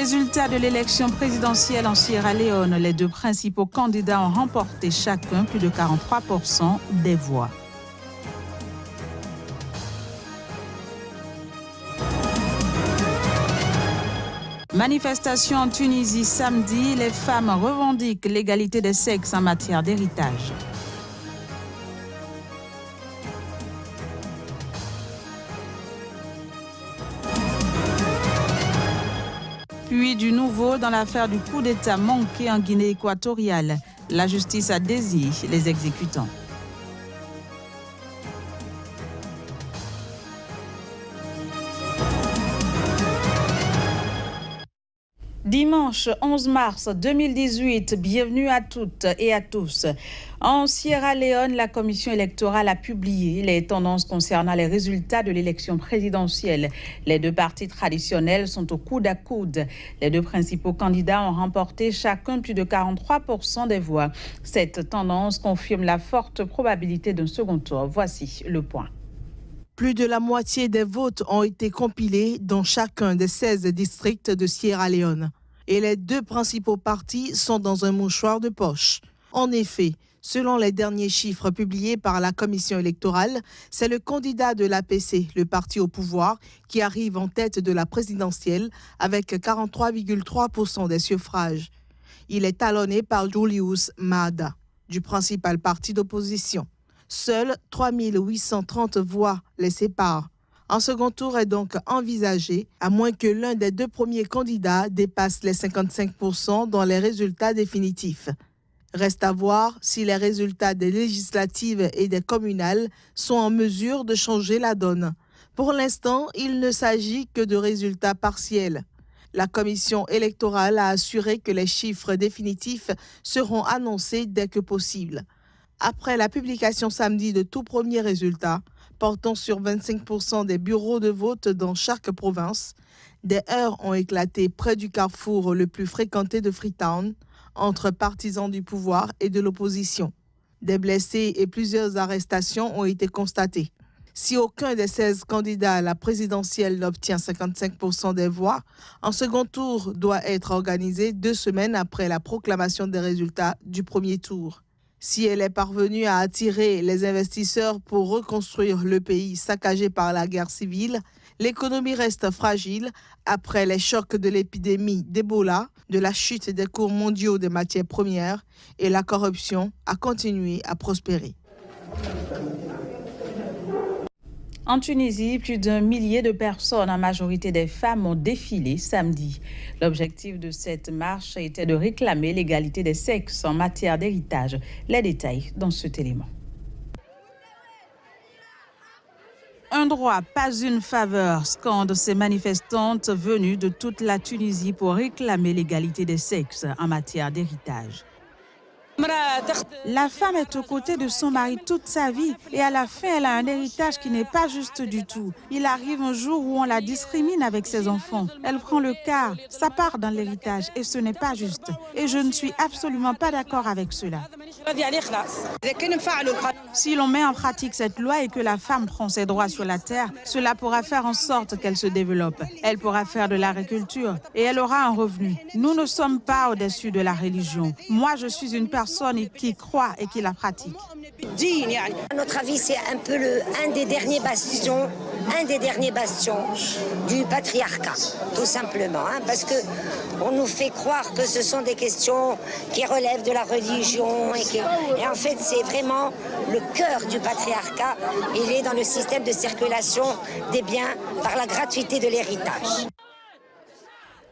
Résultat de l'élection présidentielle en Sierra Leone, les deux principaux candidats ont remporté chacun plus de 43% des voix. Manifestation en Tunisie samedi, les femmes revendiquent l'égalité des sexes en matière d'héritage. Puis du nouveau dans l'affaire du coup d'État manqué en Guinée équatoriale. La justice a désigné les exécutants. Dimanche 11 mars 2018, bienvenue à toutes et à tous. En Sierra Leone, la commission électorale a publié les tendances concernant les résultats de l'élection présidentielle. Les deux partis traditionnels sont au coude à coude. Les deux principaux candidats ont remporté chacun plus de 43% des voix. Cette tendance confirme la forte probabilité d'un second tour. Voici le point. Plus de la moitié des votes ont été compilés dans chacun des 16 districts de Sierra Leone. Et les deux principaux partis sont dans un mouchoir de poche. En effet, selon les derniers chiffres publiés par la commission électorale, c'est le candidat de l'APC, le parti au pouvoir, qui arrive en tête de la présidentielle avec 43,3% des suffrages. Il est talonné par Julius Maada, du principal parti d'opposition. Seules 3 830 voix les séparent. Un second tour est donc envisagé, à moins que l'un des deux premiers candidats dépasse les 55% dans les résultats définitifs. Reste à voir si les résultats des législatives et des communales sont en mesure de changer la donne. Pour l'instant, il ne s'agit que de résultats partiels. La commission électorale a assuré que les chiffres définitifs seront annoncés dès que possible. Après la publication samedi de tout premiers résultats, portant sur 25% des bureaux de vote dans chaque province, des heurts ont éclaté près du carrefour le plus fréquenté de Freetown, entre partisans du pouvoir et de l'opposition. Des blessés et plusieurs arrestations ont été constatées. Si aucun des 16 candidats à la présidentielle n'obtient 55% des voix, un second tour doit être organisé 2 semaines après la proclamation des résultats du premier tour. Si elle est parvenue à attirer les investisseurs pour reconstruire le pays saccagé par la guerre civile, l'économie reste fragile après les chocs de l'épidémie d'Ebola, de la chute des cours mondiaux des matières premières et la corruption a continué à prospérer. En Tunisie, plus d'1 millier de personnes, en majorité des femmes, ont défilé samedi. L'objectif de cette marche était de réclamer l'égalité des sexes en matière d'héritage. Les détails dans cet élément. Un droit, pas une faveur, scandent ces manifestantes venues de toute la Tunisie pour réclamer l'égalité des sexes en matière d'héritage. La femme est aux côtés de son mari toute sa vie et à la fin, elle a un héritage qui n'est pas juste du tout. Il arrive un jour où on la discrimine avec ses enfants. Elle prend le quart, ça part dans l'héritage et ce n'est pas juste. Et je ne suis absolument pas d'accord avec cela. Si l'on met en pratique cette loi et que la femme prend ses droits sur la terre, cela pourra faire en sorte qu'elle se développe. Elle pourra faire de l'agriculture et elle aura un revenu. Nous ne sommes pas au-dessus de la religion. Moi, je suis une personne qui croit et qui la pratique. À notre avis, c'est un peu un des derniers bastions du patriarcat, tout simplement, parce que on nous fait croire que ce sont des questions qui relèvent de la religion et en fait, c'est vraiment le cœur du patriarcat. Il est dans le système de circulation des biens par la gratuité de l'héritage.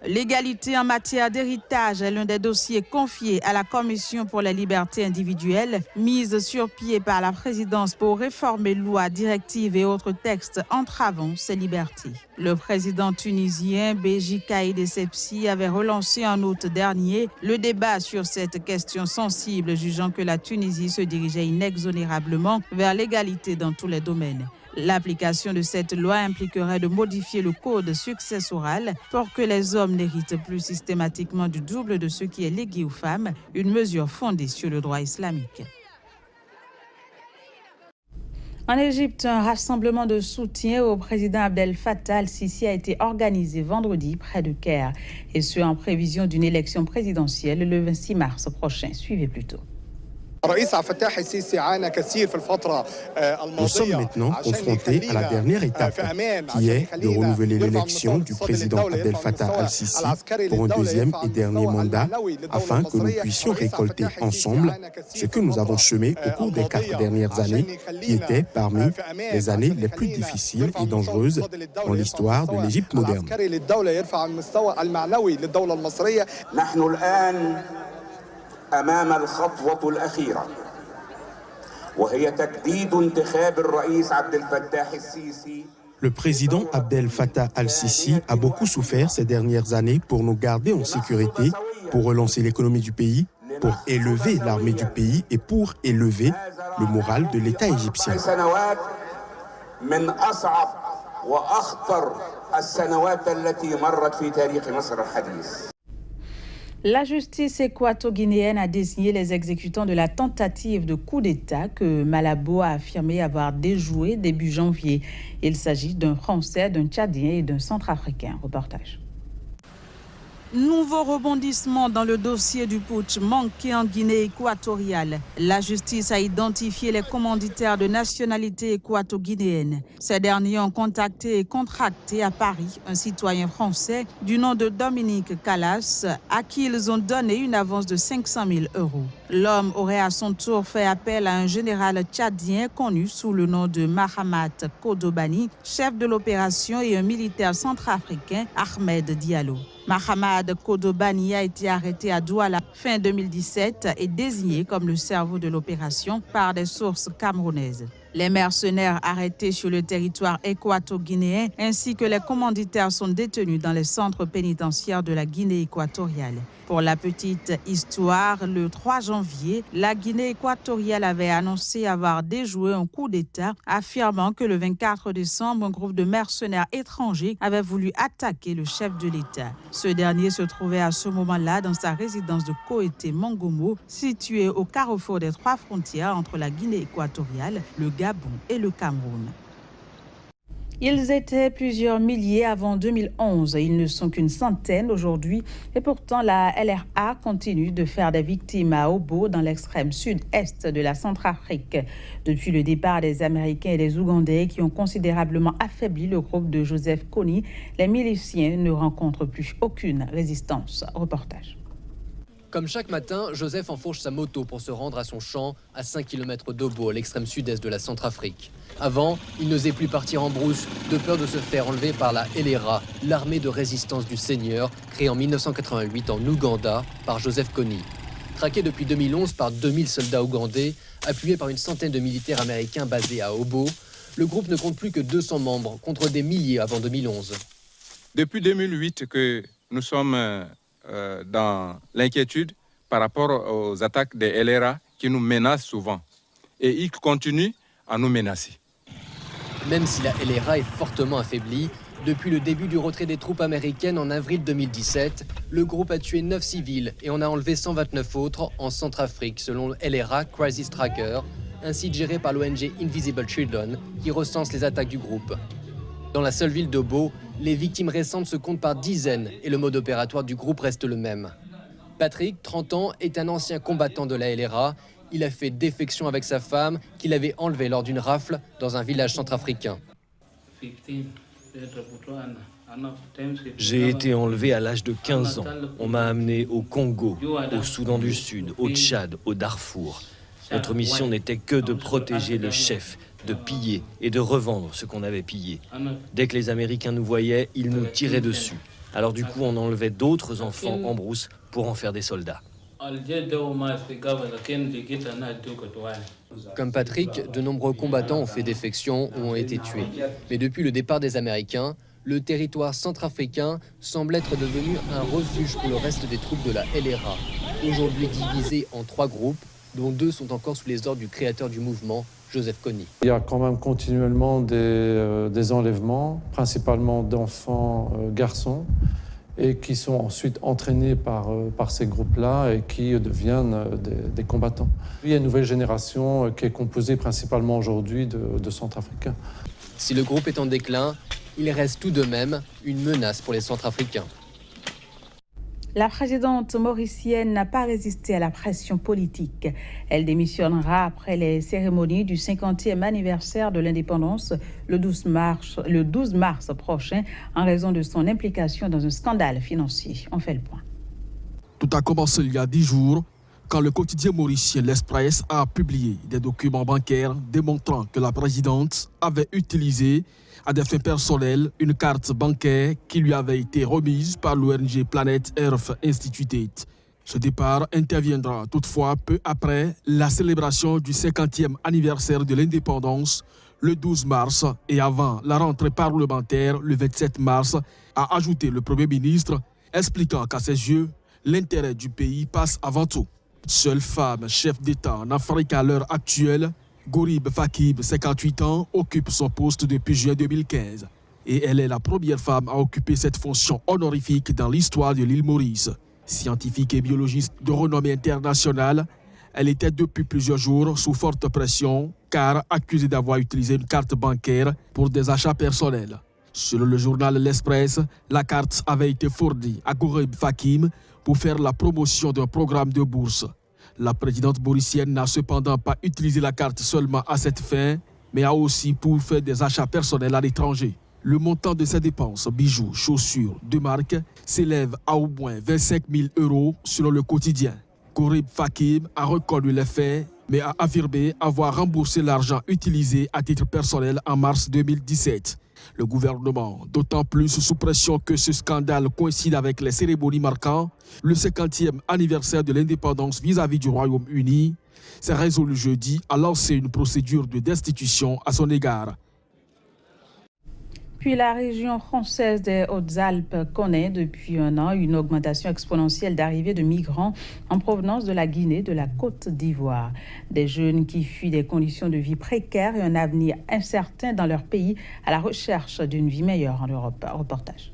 L'égalité en matière d'héritage est l'un des dossiers confiés à la Commission pour les libertés individuelles, mise sur pied par la présidence pour réformer lois, directives et autres textes entravant ces libertés. Le président tunisien Béji Caïd Essebsi avait relancé en août dernier le débat sur cette question sensible, jugeant que la Tunisie se dirigeait inexonérablement vers l'égalité dans tous les domaines. L'application de cette loi impliquerait de modifier le code successoral pour que les hommes n'héritent plus systématiquement du double de ce qui est légué aux femmes, une mesure fondée sur le droit islamique. En Égypte, un rassemblement de soutien au président Abdel Fattah al-Sisi a été organisé vendredi près de Caire, et ce en prévision d'une élection présidentielle le 26 mars prochain. Suivez plutôt. Nous sommes maintenant confrontés à la dernière étape, qui est de renouveler l'élection du président Abdel Fattah al-Sisi pour un deuxième et dernier mandat, afin que nous puissions récolter ensemble ce que nous avons semé au cours des 4 dernières années, qui étaient parmi les années les plus difficiles et dangereuses dans l'histoire de l'Égypte moderne. أمام الخطوة الأخيرة وهي تجديد انتخاب الرئيس عبد الفتاح السيسي. Le président Abdel Fattah al-Sisi a beaucoup souffert ces dernières années pour nous garder en sécurité, pour relancer l'économie du pays, pour élever l'armée du pays et pour élever le moral de l'État égyptien. من أصعب وأخطر السنوات التي مرت في تاريخ مصر الحديث. La justice équato-guinéenne a désigné les exécutants de la tentative de coup d'État que Malabo a affirmé avoir déjoué début janvier. Il s'agit d'un Français, d'un Tchadien et d'un Centrafricain. Reportage. Nouveau rebondissement dans le dossier du putsch manqué en Guinée équatoriale. La justice a identifié les commanditaires de nationalité équato-guinéenne. Ces derniers ont contacté et contracté à Paris un citoyen français du nom de Dominique Calas, à qui ils ont donné une avance de 500 000 €. L'homme aurait à son tour fait appel à un général tchadien connu sous le nom de Mahamat Kodobani, chef de l'opération, et un militaire centrafricain, Ahmed Diallo. Mahamad Kodobani a été arrêté à Douala fin 2017 et désigné comme le cerveau de l'opération par des sources camerounaises. Les mercenaires arrêtés sur le territoire équato-guinéen ainsi que les commanditaires sont détenus dans les centres pénitentiaires de la Guinée équatoriale. Pour la petite histoire, le 3 janvier, la Guinée équatoriale avait annoncé avoir déjoué un coup d'État, affirmant que le 24 décembre, un groupe de mercenaires étrangers avait voulu attaquer le chef de l'État. Ce dernier se trouvait à ce moment-là dans sa résidence de Koété-Mongomo, située au carrefour des 3 frontières entre la Guinée équatoriale, le Gabon et le Cameroun. Ils étaient plusieurs milliers avant 2011. Ils ne sont qu'une centaine aujourd'hui. Et pourtant, la LRA continue de faire des victimes à Obo, dans l'extrême sud-est de la Centrafrique. Depuis le départ des Américains et des Ougandais qui ont considérablement affaibli le groupe de Joseph Kony, les miliciens ne rencontrent plus aucune résistance. Reportage. Comme chaque matin, Joseph enfourche sa moto pour se rendre à son champ à 5 km d'Obo, à l'extrême sud-est de la Centrafrique. Avant, il n'osait plus partir en brousse, de peur de se faire enlever par la LRA, l'armée de résistance du Seigneur, créée en 1988 en Ouganda par Joseph Kony. Traqué depuis 2011 par 2000 soldats ougandais, appuyé par une centaine de militaires américains basés à Obo, le groupe ne compte plus que 200 membres, contre des milliers avant 2011. Depuis 2008 que nous sommes dans l'inquiétude par rapport aux attaques des LRA qui nous menacent souvent. Et ils continuent à nous menacer. Même si la LRA est fortement affaiblie, depuis le début du retrait des troupes américaines en avril 2017, le groupe a tué 9 civils et en a enlevé 129 autres en Centrafrique, selon LRA Crisis Tracker, un site géré par l'ONG Invisible Children, qui recense les attaques du groupe. Dans la seule ville d'Obo, les victimes récentes se comptent par dizaines et le mode opératoire du groupe reste le même. Patrick, 30 ans, est un ancien combattant de la LRA. Il a fait défection avec sa femme qu'il avait enlevée lors d'une rafle dans un village centrafricain. J'ai été enlevé à l'âge de 15 ans. On m'a amené au Congo, au Soudan du Sud, au Tchad, au Darfour. Notre mission n'était que de protéger le chef, de piller et de revendre ce qu'on avait pillé. Dès que les Américains nous voyaient, ils nous tiraient dessus. Alors du coup, on enlevait d'autres enfants en brousse pour en faire des soldats. Comme Patrick, de nombreux combattants ont fait défection ou ont été tués. Mais depuis le départ des Américains, le territoire centrafricain semble être devenu un refuge pour le reste des troupes de la LRA. Aujourd'hui divisé en 3 groupes, dont 2 sont encore sous les ordres du créateur du mouvement, Joseph Kony. Il y a quand même continuellement des enlèvements, principalement d'enfants garçons. et qui sont ensuite entraînés par ces groupes-là et qui deviennent des combattants. Il y a une nouvelle génération qui est composée principalement aujourd'hui de Centrafricains. Si le groupe est en déclin, il reste tout de même une menace pour les Centrafricains. La présidente mauricienne n'a pas résisté à la pression politique. Elle démissionnera après les cérémonies du 50e anniversaire de l'indépendance le 12 mars prochain en raison de son implication dans un scandale financier. On fait le point. Tout a commencé il y a 10 jours quand le quotidien mauricien L'Express a publié des documents bancaires démontrant que la présidente avait utilisé à des fins personnelles une carte bancaire qui lui avait été remise par l'ONG Planet Earth Institute. Ce départ interviendra toutefois peu après la célébration du 50e anniversaire de l'indépendance le 12 mars et avant la rentrée parlementaire le 27 mars, a ajouté le Premier ministre, expliquant qu'à ses yeux, l'intérêt du pays passe avant tout. Seule femme chef d'État en Afrique à l'heure actuelle, Gorib Fakib, 58 ans, occupe son poste depuis juin 2015. Et elle est la première femme à occuper cette fonction honorifique dans l'histoire de l'île Maurice. Scientifique et biologiste de renommée internationale, elle était depuis plusieurs jours sous forte pression car accusée d'avoir utilisé une carte bancaire pour des achats personnels. Selon le journal L'Express, la carte avait été fournie à Gorib Fakib pour faire la promotion d'un programme de bourse. La présidente mauricienne n'a cependant pas utilisé la carte seulement à cette fin, mais a aussi pour faire des achats personnels à l'étranger. Le montant de ses dépenses, bijoux, chaussures de marque, s'élève à au moins 25 000 € selon le quotidien. Gorib Fakib a reconnu les faits, mais a affirmé avoir remboursé l'argent utilisé à titre personnel en mars 2017. Le gouvernement, d'autant plus sous pression que ce scandale coïncide avec les cérémonies marquant le 50e anniversaire de l'indépendance vis-à-vis du Royaume-Uni, s'est résolu jeudi à lancer une procédure de destitution à son égard. Puis la région française des Hautes-Alpes connaît depuis un an une augmentation exponentielle d'arrivées de migrants en provenance de la Guinée, de la Côte d'Ivoire. Des jeunes qui fuient des conditions de vie précaires et un avenir incertain dans leur pays à la recherche d'une vie meilleure en Europe. Reportage.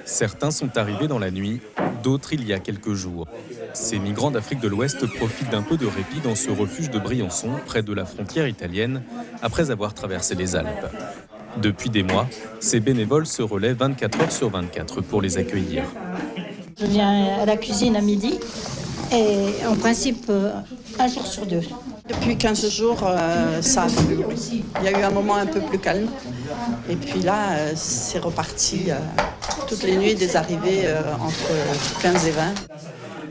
Certains sont arrivés dans la nuit, d'autres il y a quelques jours. Ces migrants d'Afrique de l'Ouest profitent d'un peu de répit dans ce refuge de Briançon, près de la frontière italienne, après avoir traversé les Alpes. Depuis des mois, ces bénévoles se relaient 24 heures sur 24 pour les accueillir. Je viens à la cuisine à midi et en principe un jour sur deux. Depuis 15 jours, ça a flué. Il y a eu un moment un peu plus calme et puis là, c'est reparti toutes les nuits des arrivées entre 15 et 20.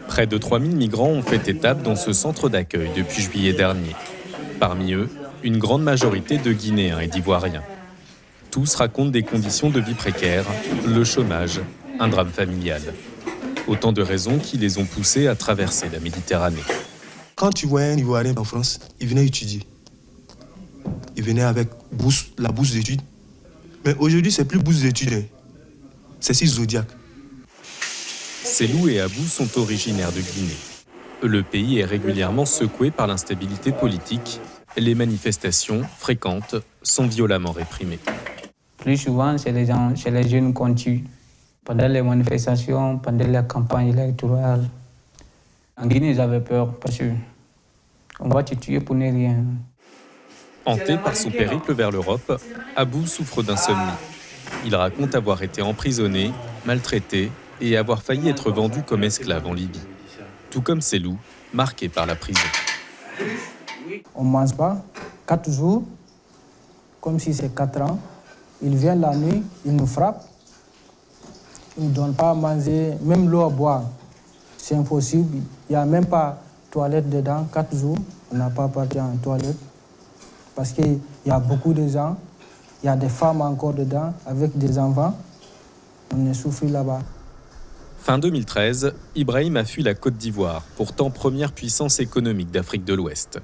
Près de 3000 migrants ont fait étape dans ce centre d'accueil depuis juillet dernier. Parmi eux, une grande majorité de Guinéens et d'Ivoiriens. Tous racontent des conditions de vie précaires, le chômage, un drame familial. Autant de raisons qui les ont poussés à traverser la Méditerranée. Quand tu voyais un Ivoirien en France, il venait étudier. Il venait avec la bourse d'études. Mais aujourd'hui, c'est plus bourse d'études, c'est Zodiac. Selou et Abou sont originaires de Guinée. Le pays est régulièrement secoué par l'instabilité politique. Les manifestations, fréquentes, sont violemment réprimées. Plus souvent, c'est les jeunes qu'on tue. Pendant les manifestations, pendant les campagnes électorales. En Guinée, ils avaient peur parce qu'on va te tuer pour ne rien. Hanté par son périple vers l'Europe, Abou souffre d'insomnie. Il raconte avoir été emprisonné, maltraité et avoir failli être vendu comme esclave en Libye. Tout comme Selou, marqué par la prison. On ne mange pas 4 jours, comme si c'est 4 ans. Ils viennent la nuit, ils nous frappent. Ils ne donnent pas à manger, même l'eau à boire. C'est impossible. Il n'y a même pas de toilette dedans. 4 jours, on n'a pas parti en toilette. Parce qu'il y a beaucoup de gens, il y a des femmes encore dedans, avec des enfants. On est souffert là-bas. Fin 2013, Ibrahim a fui la Côte d'Ivoire, pourtant première puissance économique d'Afrique de l'Ouest.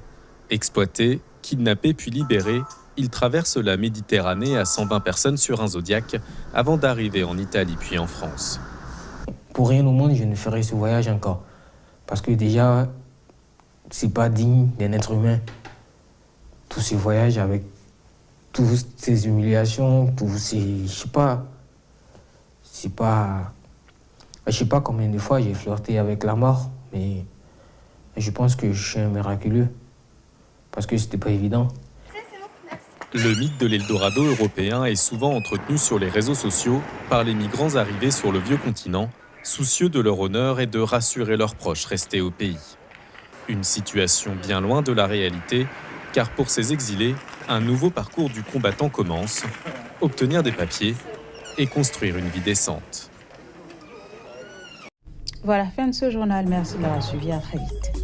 Exploité, kidnappé puis libéré, il traverse la Méditerranée à 120 personnes sur un Zodiac avant d'arriver en Italie puis en France. Pour rien au monde, je ne ferai ce voyage encore. Parce que déjà, c'est pas digne d'un être humain. Tous ces voyages avec toutes ces humiliations, tous ces... Je sais pas. je sais pas combien de fois j'ai flirté avec la mort, mais je pense que je suis un miraculeux, parce que c'était pas évident. Le mythe de l'Eldorado européen est souvent entretenu sur les réseaux sociaux par les migrants arrivés sur le vieux continent, soucieux de leur honneur et de rassurer leurs proches restés au pays. Une situation bien loin de la réalité, car pour ces exilés, un nouveau parcours du combattant commence, obtenir des papiers et construire une vie décente. Voilà, fin de ce journal. Merci de l'avoir suivi. À très vite.